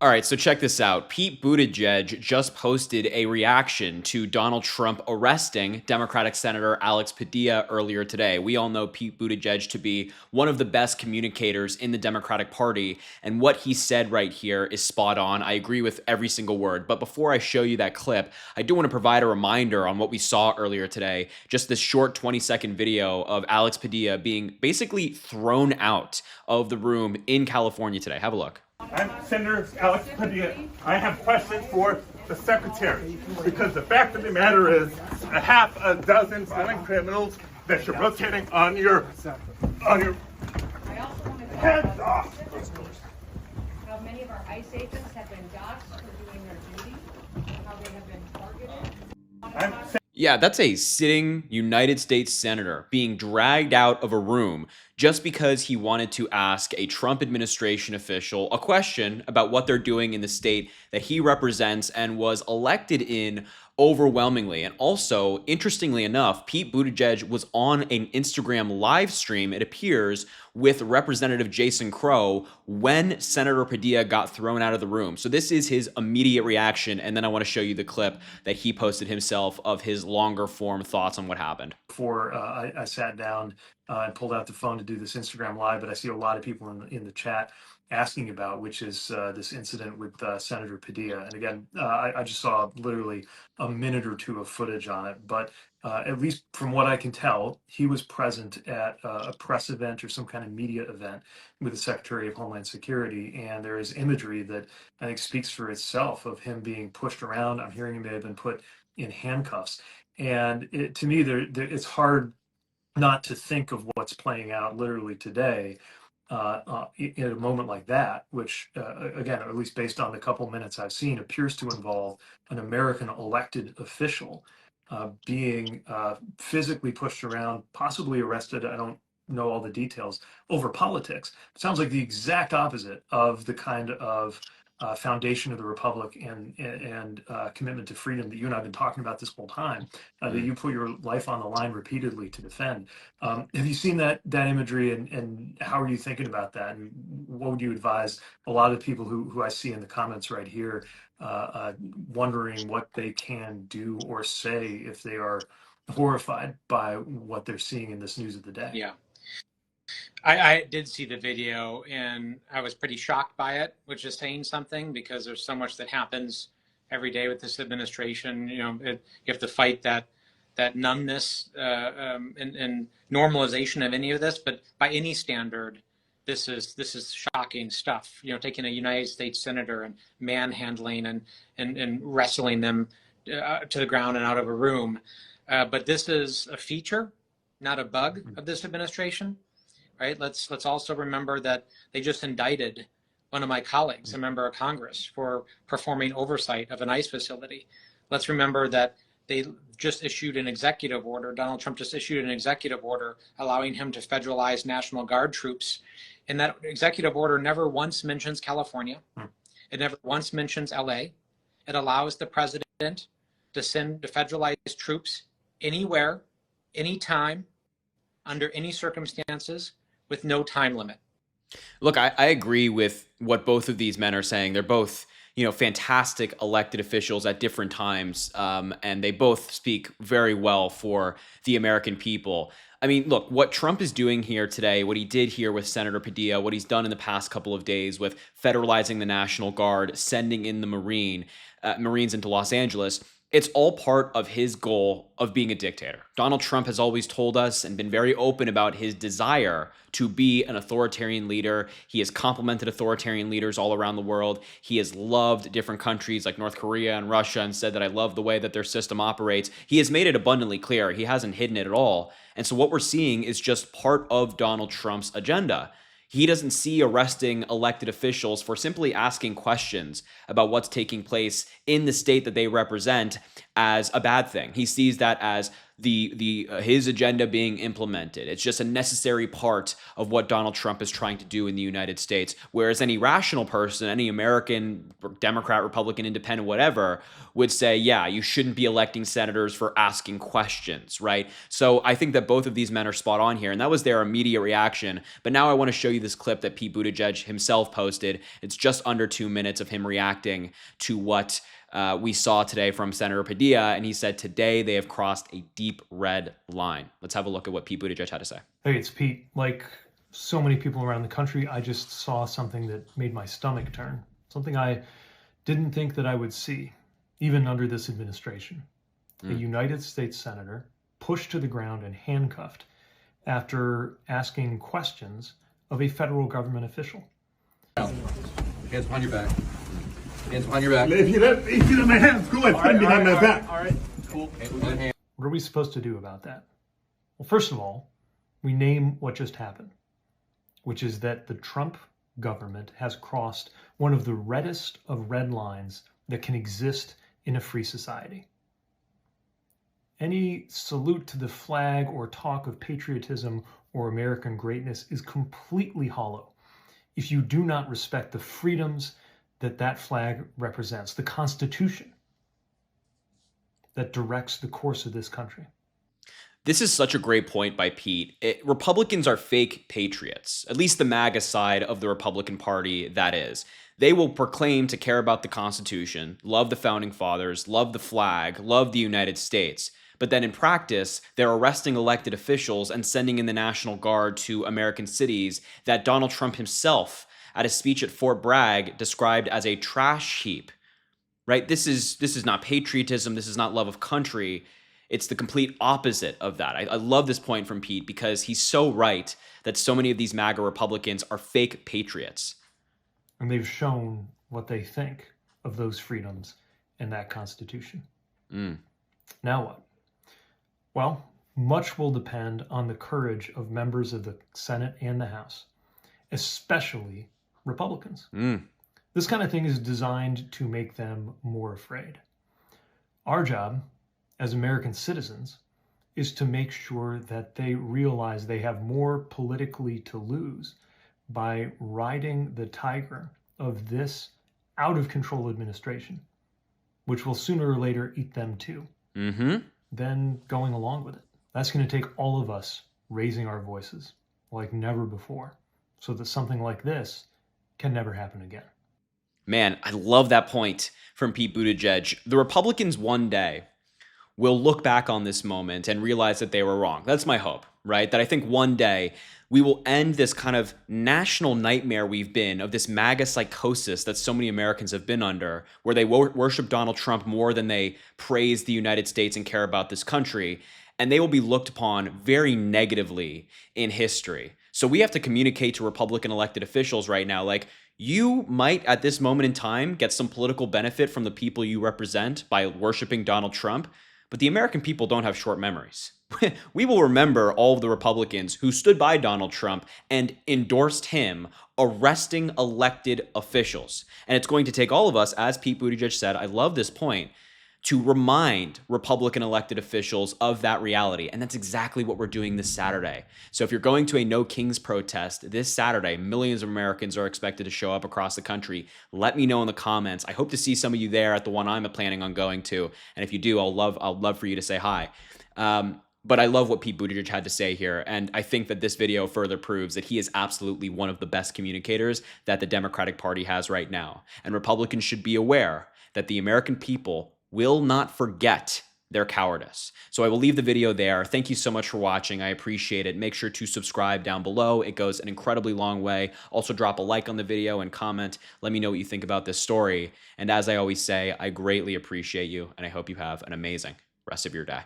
All right, so check this out. Pete Buttigieg just posted a reaction to Donald Trump arresting Democratic Senator Alex Padilla earlier today. We all know Pete Buttigieg to be one of the best communicators in the Democratic Party, and what he said right here is spot on. I agree with every single word. But before I show you that clip, I do want to provide a reminder on what we saw earlier today. Just this short 20-second video of Alex Padilla being basically thrown out of the room in California today. Have a look. I'm Senator Alex Padilla. I have questions for the Secretary, because the fact of the matter is a half a dozen violent criminals that you're rotating on your heads off. How many of our ICE agents have been doxxed for doing their duty, how they have been targeted. Yeah, that's a sitting United States senator being dragged out of a room just because he wanted to ask a Trump administration official a question about what they're doing in the state that he represents and was elected in overwhelmingly. And also, interestingly enough, Pete Buttigieg was on an Instagram live stream, it appears, with Representative Jason Crow when Senator Padilla got thrown out of the room. So this is his immediate reaction, and then I want to show you the clip that he posted himself of his longer form thoughts on what happened. Before I sat down and pulled out the phone to do this Instagram live, but I see a lot of people in the chat asking about, which is this incident with Senator Padilla. And again, I just saw literally a minute or two of footage on it, but at least from what I can tell, he was present at a press event or some kind of media event with the Secretary of Homeland Security. And there is imagery that I think speaks for itself of him being pushed around. I'm hearing he may have been put in handcuffs. And to me, it's hard not to think of what's playing out literally today in a moment like that, which, again, or at least based on the couple minutes I've seen, appears to involve an American elected official being physically pushed around, possibly arrested. I don't know all the details over politics. It sounds like the exact opposite of the kind of foundation of the republic and commitment to freedom that you and I've been talking about this whole time, that you put your life on the line repeatedly to defend. Have you seen that imagery, and how are you thinking about that? And what would you advise a lot of people who I see in the comments right here wondering what they can do or say if they are horrified by what they're seeing in this news of the day? Yeah. I did see the video and I was pretty shocked by it, which is saying something, because there's so much that happens every day with this administration. You have to fight that numbness and normalization of any of this. But by any standard, this is shocking stuff. Taking a United States senator and manhandling and wrestling them to the ground and out of a room. But this is a feature, not a bug of this administration. Right. Let's also remember that they just indicted one of my colleagues, a member of Congress, for performing oversight of an ICE facility. Let's remember that they just issued an executive order. Donald Trump just issued an executive order allowing him to federalize National Guard troops. And that executive order never once mentions California. It never once mentions LA. It allows the president to send to federalize troops anywhere, anytime, under any circumstances, with no time limit. Look, I agree with what both of these men are saying. They're both, fantastic elected officials at different times, and they both speak very well for the American people. I mean, look, what Trump is doing here today, what he did here with Senator Padilla, what he's done in the past couple of days with federalizing the National Guard, sending in the Marines into Los Angeles, it's all part of his goal of being a dictator. Donald Trump has always told us and been very open about his desire to be an authoritarian leader. He has complimented authoritarian leaders all around the world. He has loved different countries like North Korea and Russia and said that I love the way that their system operates. He has made it abundantly clear. He hasn't hidden it at all. And so what we're seeing is just part of Donald Trump's agenda. He doesn't see arresting elected officials for simply asking questions about what's taking place in the state that they represent as a bad thing. He sees that as his agenda being implemented. It's just a necessary part of what Donald Trump is trying to do in the United States. Whereas any rational person, any American, Democrat, Republican, Independent, whatever, would say, yeah, you shouldn't be electing senators for asking questions, right? So I think that both of these men are spot on here, and that was their immediate reaction. But now I want to show you this clip that Pete Buttigieg himself posted. It's just under 2 minutes of him reacting to what we saw today from Senator Padilla, and he said today they have crossed a deep red line. Let's have a look at what Pete Buttigieg had to say. Hey, it's Pete. Like so many people around the country, I just saw something that made my stomach turn. Something I didn't think that I would see, even under this administration. A United States senator pushed to the ground and handcuffed after asking questions of a federal government official. Hands behind your back. Hands behind your back. If you let my hands go, I put behind my back. All right. Cool. What are we supposed to do about that? Well, first of all, we name what just happened, which is that the Trump government has crossed one of the reddest of red lines that can exist in a free society. Any salute to the flag or talk of patriotism or American greatness is completely hollow if you do not respect the freedoms that flag represents, the Constitution that directs the course of this country. This is such a great point by Pete. Republicans are fake patriots, at least the MAGA side of the Republican Party, that is. They will proclaim to care about the Constitution, love the Founding Fathers, love the flag, love the United States. But then in practice, they're arresting elected officials and sending in the National Guard to American cities that Donald Trump himself, at a speech at Fort Bragg, described as a trash heap, right? This is not patriotism. This is not love of country. It's the complete opposite of that. I love this point from Pete because he's so right that so many of these MAGA Republicans are fake patriots. And they've shown what they think of those freedoms and that Constitution. Now what? Well, much will depend on the courage of members of the Senate and the House, especially Republicans. This kind of thing is designed to make them more afraid. Our job as American citizens is to make sure that they realize they have more politically to lose by riding the tiger of this out-of-control administration, which will sooner or later eat them too, then going along with it. That's going to take all of us raising our voices like never before so that something like this can never happen again. Man, I love that point from Pete Buttigieg. The Republicans one day will look back on this moment and realize that they were wrong. That's my hope, right? That I think one day we will end this kind of national nightmare we've been of this MAGA psychosis that so many Americans have been under, where they worship Donald Trump more than they praise the United States and care about this country. And they will be looked upon very negatively in history. So we have to communicate to Republican elected officials right now, like, you might at this moment in time get some political benefit from the people you represent by worshiping Donald Trump, but the American people don't have short memories. We will remember all of the Republicans who stood by Donald Trump and endorsed him arresting elected officials. And it's going to take all of us, as Pete Buttigieg said, I love this point, to remind Republican elected officials of that reality. And that's exactly what we're doing this Saturday. So if you're going to a No Kings protest this Saturday, millions of Americans are expected to show up across the country. Let me know in the comments. I hope to see some of you there at the one I'm planning on going to. And if you do, I'll love for you to say hi. But I love what Pete Buttigieg had to say here. And I think that this video further proves that he is absolutely one of the best communicators that the Democratic Party has right now. And Republicans should be aware that the American people will not forget their cowardice. So I will leave the video there. Thank you so much for watching. I appreciate it. Make sure to subscribe down below. It goes an incredibly long way. Also drop a like on the video and comment. Let me know what you think about this story. And as I always say, I greatly appreciate you, and I hope you have an amazing rest of your day.